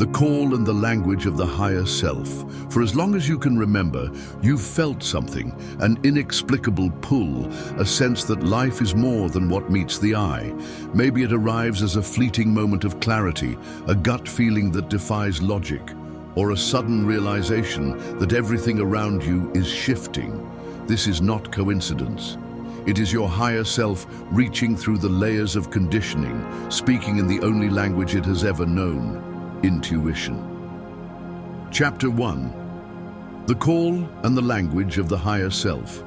The call and the language of the higher self. For as long as you can remember, you've felt something, an inexplicable pull, a sense that life is more than what meets the eye. Maybe it arrives as a fleeting moment of clarity, a gut feeling that defies logic, or a sudden realization that everything around you is shifting. This is not coincidence. It is your higher self reaching through the layers of conditioning, speaking in the only language it has ever known. Intuition. Chapter 1. The call and the language of the higher self.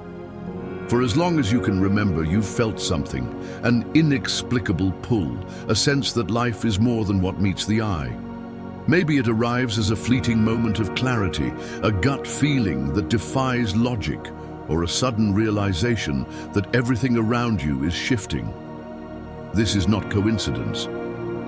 For as long as you can remember, you've felt something, an inexplicable pull, a sense that life is more than what meets the eye. Maybe it arrives as a fleeting moment of clarity, a gut feeling that defies logic, or a sudden realization that everything around you is shifting. This is not coincidence.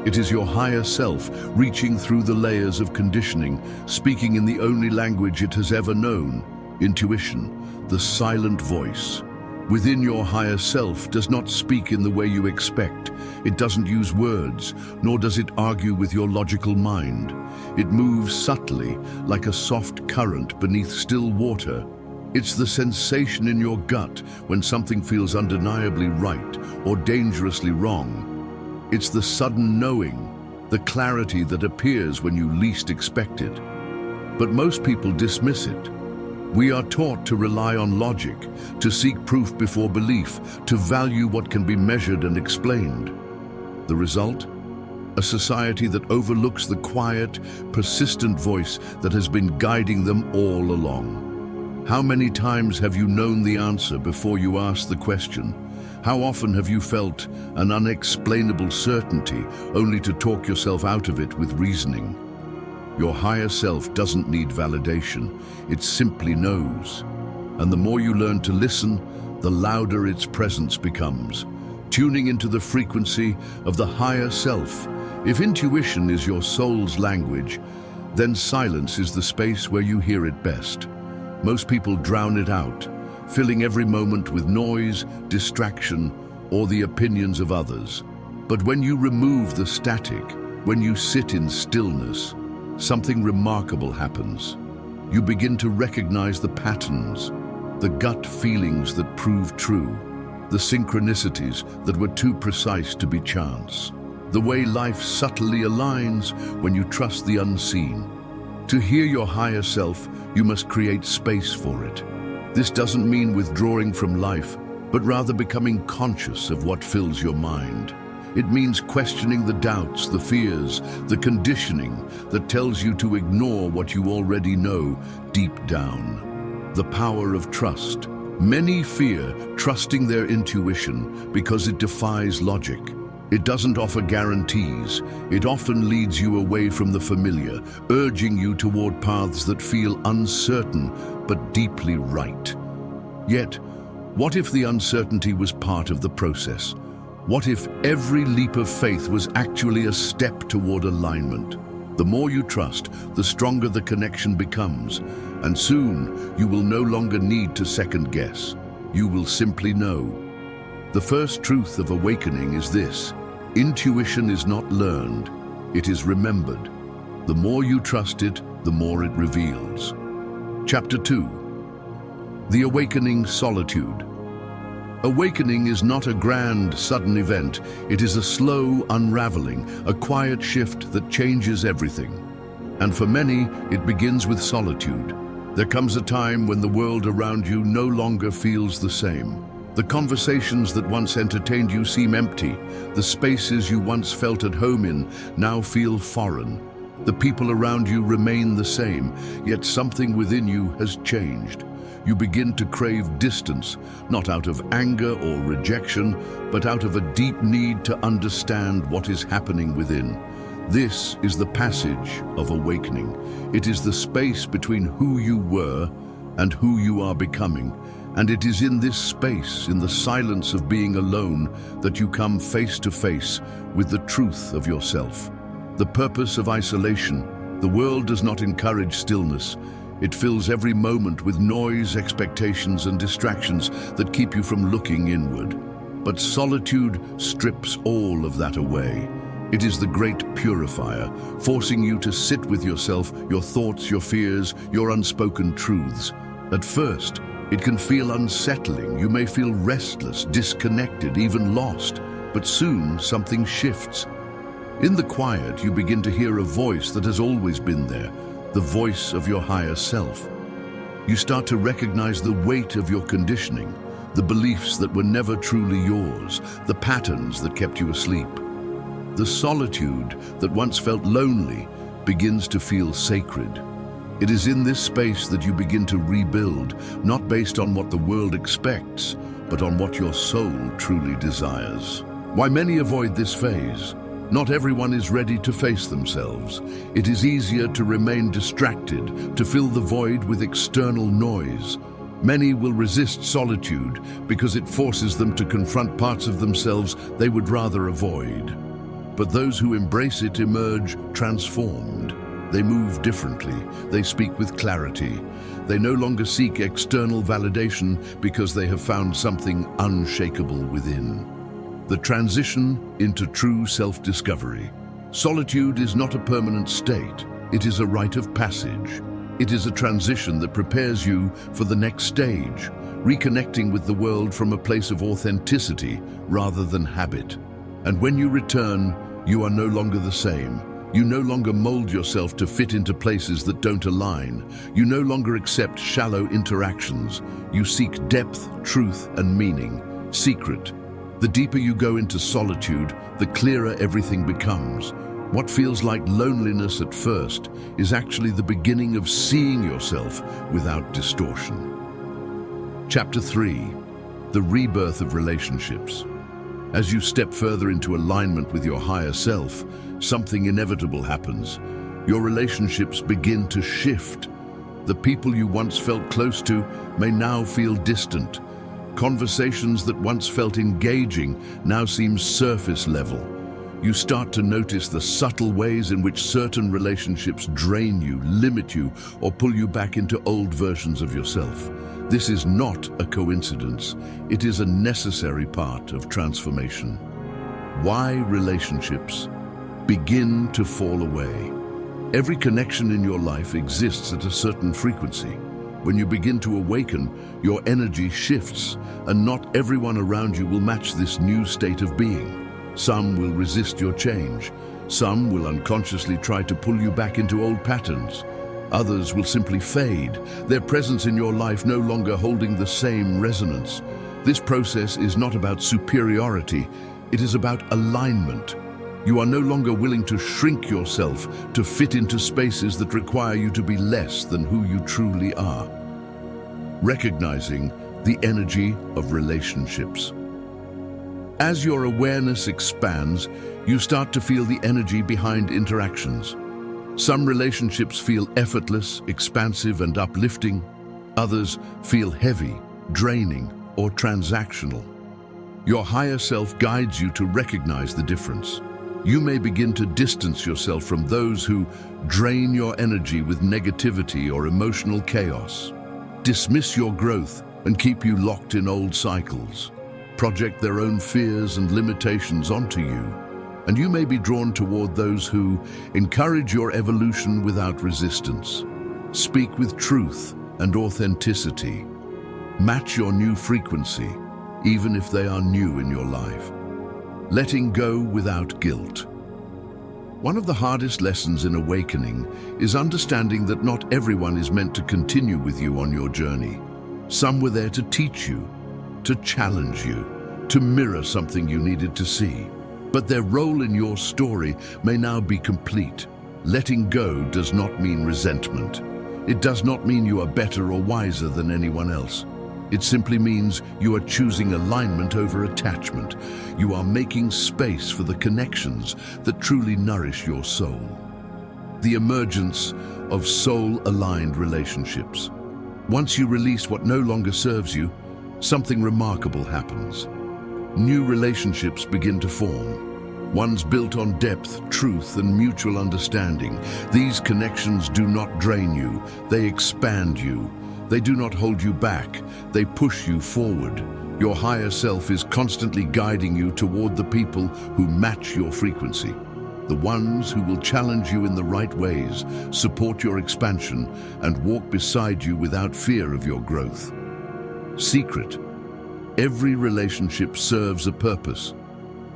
It is your higher self reaching through the layers of conditioning, speaking in the only language it has ever known, intuition, the silent voice. Within your higher self does not speak in the way you expect. It doesn't use words, nor does it argue with your logical mind. It moves subtly, like a soft current beneath still water. It's the sensation in your gut when something feels undeniably right or dangerously wrong. It's the sudden knowing, the clarity that appears when you least expect it. But most people dismiss it. We are taught to rely on logic, to seek proof before belief, to value what can be measured and explained. The result? A society that overlooks the quiet, persistent voice that has been guiding them all along. How many times have you known the answer before you asked the question? How often have you felt an unexplainable certainty only to talk yourself out of it with reasoning? Your higher self doesn't need validation, it simply knows. And the more you learn to listen, the louder its presence becomes, tuning into the frequency of the higher self. If intuition is your soul's language, then silence is the space where you hear it best. Most people drown it out, filling every moment with noise, distraction, or the opinions of others. But when you remove the static, when you sit in stillness, something remarkable happens. You begin to recognize the patterns, the gut feelings that prove true, the synchronicities that were too precise to be chance, the way life subtly aligns when you trust the unseen. To hear your higher self, you must create space for it. This doesn't mean withdrawing from life, but rather becoming conscious of what fills your mind. It means questioning the doubts, the fears, the conditioning that tells you to ignore what you already know deep down. The power of trust. Many fear trusting their intuition because it defies logic. It doesn't offer guarantees. It often leads you away from the familiar, urging you toward paths that feel uncertain but deeply right. Yet, what if the uncertainty was part of the process? What if every leap of faith was actually a step toward alignment? The more you trust, the stronger the connection becomes, and soon you will no longer need to second guess. You will simply know. The first truth of awakening is this: intuition is not learned, it is remembered. The more you trust it, the more it reveals. Chapter 2. The Awakening Solitude. Awakening is not a grand, sudden event. It is a slow unraveling, a quiet shift that changes everything. And for many, it begins with solitude. There comes a time when the world around you no longer feels the same. The conversations that once entertained you seem empty. The spaces you once felt at home in now feel foreign. The people around you remain the same, yet something within you has changed. You begin to crave distance, not out of anger or rejection, but out of a deep need to understand what is happening within. This is the passage of awakening. It is the space between who you were and who you are becoming. And it is in this space, in the silence of being alone, that you come face to face with the truth of yourself. The purpose of isolation. The world does not encourage stillness. It fills every moment with noise, expectations, and distractions that keep you from looking inward. But solitude strips all of that away. It is the great purifier, forcing you to sit with yourself, your thoughts, your fears, your unspoken truths. At first, it can feel unsettling. You may feel restless, disconnected, even lost. But soon, something shifts. In the quiet, you begin to hear a voice that has always been there, the voice of your higher self. You start to recognize the weight of your conditioning, the beliefs that were never truly yours, the patterns that kept you asleep. The solitude that once felt lonely begins to feel sacred. It is in this space that you begin to rebuild, not based on what the world expects, but on what your soul truly desires. Why many avoid this phase? Not everyone is ready to face themselves. It is easier to remain distracted, to fill the void with external noise. Many will resist solitude because it forces them to confront parts of themselves they would rather avoid. But those who embrace it emerge transformed. They move differently. They speak with clarity. They no longer seek external validation because they have found something unshakable within. The transition into true self-discovery. Solitude is not a permanent state. It is a rite of passage. It is a transition that prepares you for the next stage, reconnecting with the world from a place of authenticity rather than habit. And when you return, you are no longer the same. You no longer mold yourself to fit into places that don't align. You no longer accept shallow interactions. You seek depth, truth, and meaning. Secret. The deeper you go into solitude, the clearer everything becomes. What feels like loneliness at first is actually the beginning of seeing yourself without distortion. Chapter 3. The rebirth of relationships. As you step further into alignment with your higher self, something inevitable happens. Your relationships begin to shift. The people you once felt close to may now feel distant. Conversations that once felt engaging now seem surface level. You start to notice the subtle ways in which certain relationships drain you, limit you, or pull you back into old versions of yourself. This is not a coincidence. It is a necessary part of transformation. Why relationships begin to fall away? Every connection in your life exists at a certain frequency. When you begin to awaken, your energy shifts, and not everyone around you will match this new state of being. Some will resist your change. Some will unconsciously try to pull you back into old patterns. Others will simply fade, their presence in your life no longer holding the same resonance. This process is not about superiority, it is about alignment. You are no longer willing to shrink yourself to fit into spaces that require you to be less than who you truly are. Recognizing the energy of relationships. As your awareness expands, you start to feel the energy behind interactions. Some relationships feel effortless, expansive, and uplifting. Others feel heavy, draining, or transactional. Your higher self guides you to recognize the difference. You may begin to distance yourself from those who drain your energy with negativity or emotional chaos. Dismiss your growth and keep you locked in old cycles. Project their own fears and limitations onto you. And you may be drawn toward those who encourage your evolution without resistance. Speak with truth and authenticity. Match your new frequency, even if they are new in your life. Letting go without guilt. One of the hardest lessons in awakening is understanding that not everyone is meant to continue with you on your journey. Some were there to teach you, to challenge you, to mirror something you needed to see. But their role in your story may now be complete. Letting go does not mean resentment. It does not mean you are better or wiser than anyone else. It simply means you are choosing alignment over attachment. You are making space for the connections that truly nourish your soul. The emergence of soul-aligned relationships. Once you release what no longer serves you, something remarkable happens. New relationships begin to form. Ones built on depth, truth, and mutual understanding. These connections do not drain you, they expand you. They do not hold you back, they push you forward. Your higher self is constantly guiding you toward the people who match your frequency. the ones who will challenge you in the right ways, support your expansion, and walk beside you without fear of your growth. Secret. Every relationship serves a purpose,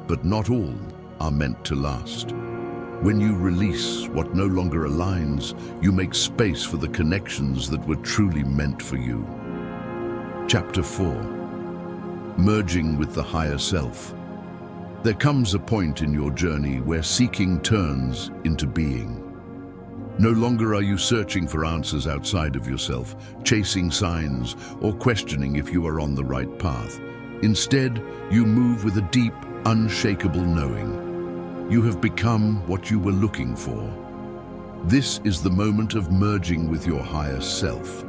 but not all are meant to last. When you release what no longer aligns, you make space for the connections that were truly meant for you. Chapter 4. Merging with the higher self. There comes a point in your journey where seeking turns into being. No longer are you searching for answers outside of yourself, chasing signs, or questioning if you are on the right path. Instead, you move with a deep, unshakable knowing. You have become what you were looking for. This is the moment of merging with your higher self.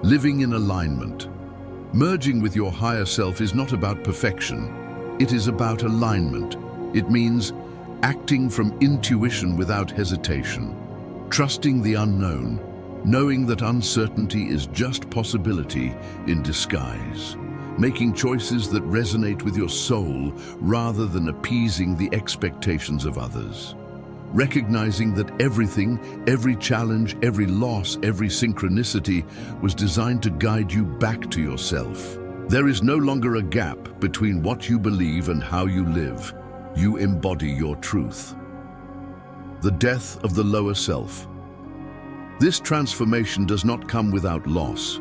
Living in alignment. Merging with your higher self is not about perfection. It is about alignment. It means acting from intuition without hesitation, trusting the unknown, knowing that uncertainty is just possibility in disguise, making choices that resonate with your soul rather than appeasing the expectations of others. Recognizing that everything, every challenge, every loss, every synchronicity was designed to guide you back to yourself. There is no longer a gap between what you believe and how you live. You embody your truth. The death of the lower self. This transformation does not come without loss.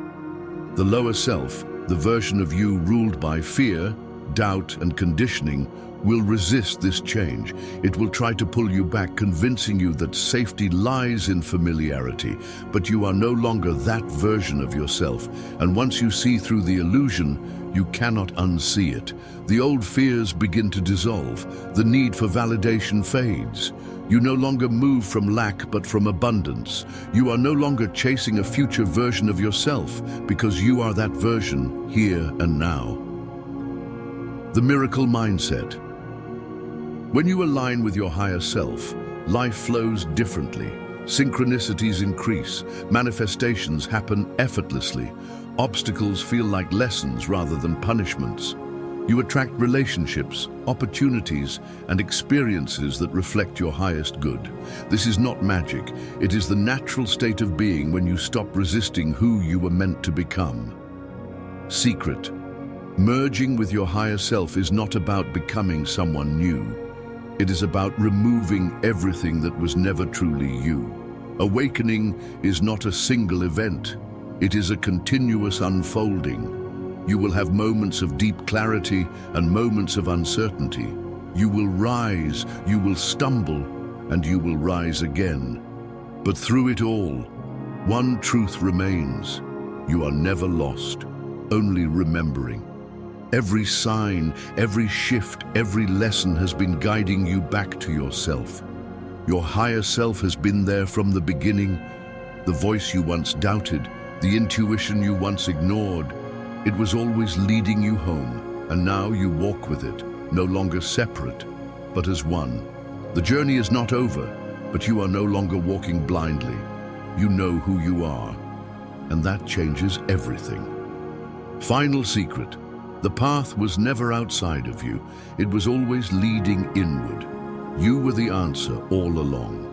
The lower self, the version of you ruled by fear, doubt, and conditioning, will resist this change. It will try to pull you back, convincing you that safety lies in familiarity, but you are no longer that version of yourself. And once you see through the illusion, you cannot unsee it. The old fears begin to dissolve. The need for validation fades. You no longer move from lack, but from abundance. You are no longer chasing a future version of yourself, because you are that version here and now. The miracle mindset. When you align with your higher self, life flows differently. Synchronicities increase, manifestations happen effortlessly, obstacles feel like lessons rather than punishments. You attract relationships, opportunities, and experiences that reflect your highest good. This is not magic, it is the natural state of being when you stop resisting who you were meant to become. Secret. Merging with your higher self is not about becoming someone new. It is about removing everything that was never truly you. Awakening is not a single event. It is a continuous unfolding. You will have moments of deep clarity and moments of uncertainty. You will rise, you will stumble, and you will rise again. But through it all, one truth remains. You are never lost, only remembering. Every sign, every shift, every lesson has been guiding you back to yourself. Your higher self has been there from the beginning. The voice you once doubted, the intuition you once ignored, it was always leading you home, and now you walk with it, no longer separate, but as one. The journey is not over, but you are no longer walking blindly. You know who you are, and that changes everything. Final secret. The path was never outside of you. It was always leading inward. You were the answer all along.